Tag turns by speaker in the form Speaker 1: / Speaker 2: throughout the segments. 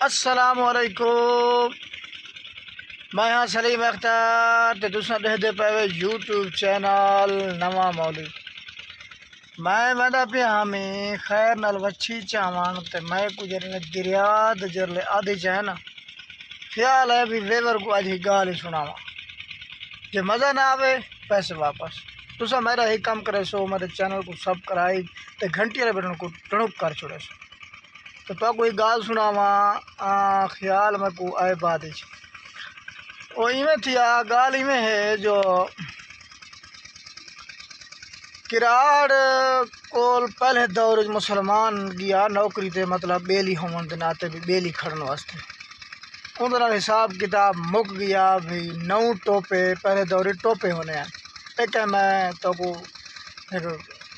Speaker 1: السلام علیکم، میں ہاں سلیم اختر تے تساں دیکھدے پے یوٹیوب چینل نواں مولوی۔ میں پیا ہمیں خیر نال وچھی چاوان تے میں کچھ دریا جرلے آدھی چاہے نا خیال ہے بھی ویور کو اج ہی گال ہی سناواں، جے مزہ نہ آوے پیسے واپس۔ تساں میرا ہی کام کرے سو میرے چینل کو سبسکرائب تے گھنٹی والے بٹن کو ٹڑک کر چھوڑے سو تو کوئی گال سناواں خیال میں کو آئے بات وہ ایویں تھی گال ایویں ہے جو کراڑ کول پہلے دور مسلمان گیا نوکری تے مطلب بیلی ہون دے ناتے بھی بیلی کھڑن واسطے اندر حساب کتاب مک گیا بھی 9 ٹوپے پہلے دور ٹوپے ہونے ہیں۔ ایک میں تو کو ایک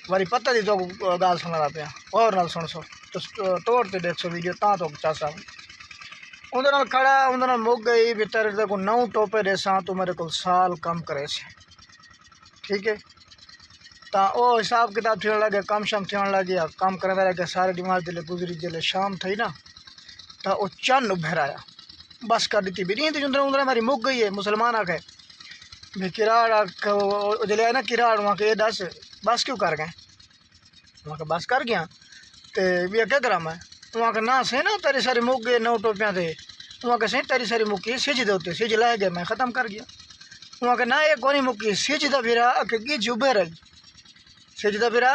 Speaker 1: واری پتہ دی تو گال سنا پیا اور نال سن سو تو توڑ تے دیکھ سو ویڈیو تاں تو چاسا اندر کھڑا اندر مک گئی بھی تیرے کو 9 ٹوپے دے ساں تو میرے کو سال کم کرے سے، ٹھیک ہے تا او حساب کتاب تھیون لگے کم شام تھیون لگے کام کرنے لگے سارے دماغ دلے گزری جلے شام تھی نا تا او چند بھرایا بس کر دیتی بھی نہیں اندر اندر میری مک گئی ہے مسلمان آ کے بھی کراڑ جلے نا کراڑ وہاں کے دس بس کیوں کر گئے وہاں کے بس کر گیا تے بھی کیا کرا میں وہاں کے نہ سے نا تیری ساری مک گئے 9 ٹوپیاں تھے وہاں کے سہیں تیری ساری مکی سج دے ہوتے سج لائے گئے میں ختم کر گیا وہاں کے نہ ایک کونی مکی سج دا پھرا کہ گی جھبے رہی سجدہ پھرا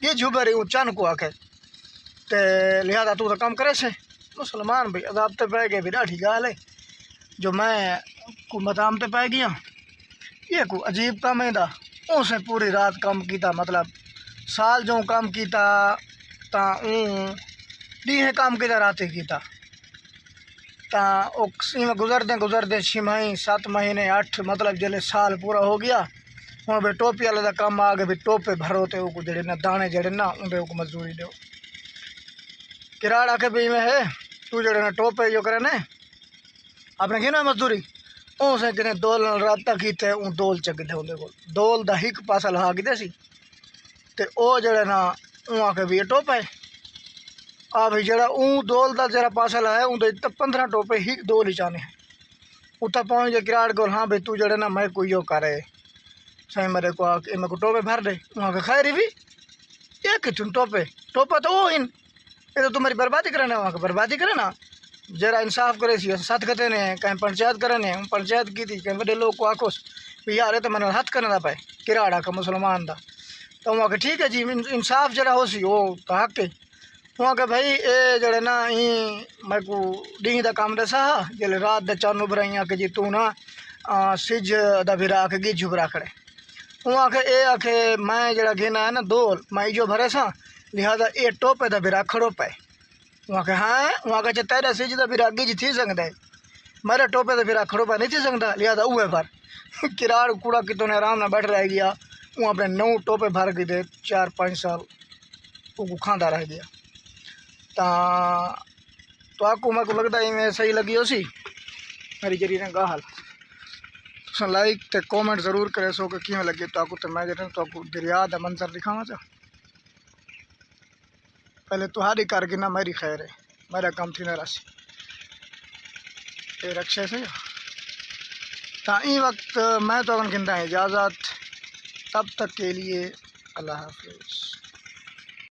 Speaker 1: یہ جھبے رہی چند کو آ کے تے لہذا تو کام کرے سے مسلمان بھائی عذاب تے پہ گئے بھی ڈاٹھی گال ہے جو میں کو مدام تے پہ گیا یہ کو عجیب کام ہے دا اسے پوری رات کام کیتا مطلب سال جو کام کیتا تا ڈیہ کام کیتا رات کیتا تا گزر دیں 6 مہینے 7 مہینے 8 مطلب جلے سال پورا ہو گیا ہوں بھی ٹوپی والے کا کام آ گئے بھی ٹوپے بھرو تے وہ جڑے نا دانے جڑے نا انہیں کو مزدوری دو کراڑ آ کے بھی میں ہے تو جڑے نا ٹوپے جو کرے نا اپنے گھنو مزدوری اون سے کنے دول رابطہ کیتے اون دول چکتے اندر کو دول دا ہک پاسا لہا کیتے سی تے او جڑے نا اون آ کے بھی ٹوپے آ بھائی جڑا اون دول دا جڑا پاسا لہا ہے اون دے 15 ٹوپے ہک دول ہی چانے ہیں اتنا پہنچ گئے کراڑ کو ہاں بھائی تو جڑے نا میں کوئی یو کرے سائیں میرے کو میں کو ٹوپے بھر دے وہاں کے خیر ہی بھی یہ کتوں ٹوپا تو وہ ان یہ تو تمہاری بربادی کرنا وہاں کا بربادی کرے نا جرا انصاف کرے سی ساتھ کہتے ہیں کہیں پنچایت کرنے پنچایت کی تھی کہیں بڑے لوگ کو آکوس بھی یار تو میں نے ہاتھ کرنا پائے کراڑا کا مسلمان دا تو وہاں کہ ٹھیک ہے جی انصاف جڑا ہو سی وہ تو حق ہے وہاں کہ بھائی اے جڑے نا میں کو ڈینگ دا کام دسا جلے رات دے چانو برائیاں کہ جی تو نا سج دا بھرا کے گی جھبرا کھڑے وہاں کہ اے آکھے میں جڑا گھنا ہے نا دول میں جو بھرے سا لہذا اے ٹوپے دا بھرا کھڑو پائے وہاں کہ ہاں وہاں کہ تیرا سج دا بھرا گی تھی سکتا ہے میرے ٹوپے دا بھرا کھڑو پائے نہیں تھی سکتا لہذا اوے بھر کراڑ کوڑا کتوں نے آرام نہ بیٹھ رہ گیا وہ اپنے 9 ٹوپے بھر گئے دے 4-5 سال وہ کھاندہ رہ گیا تو آپ کو میں کو لگتا ہے میں صحیح لگی ہو سی میری جری نے گال تو لائک تے کومنٹ ضرور کرے سو کہ کیوں لگے تو آپ کو میں جڑا تو آپ کو دریا دا منظر دکھاواں چا پہلے تہاڈی کر گنا میری خیر ہے میرا کام تھی نہ راسی یہ رکشے سے تا این وقت میں تو گھنٹہ اجازت تب تک کے لیے اللہ حافظ۔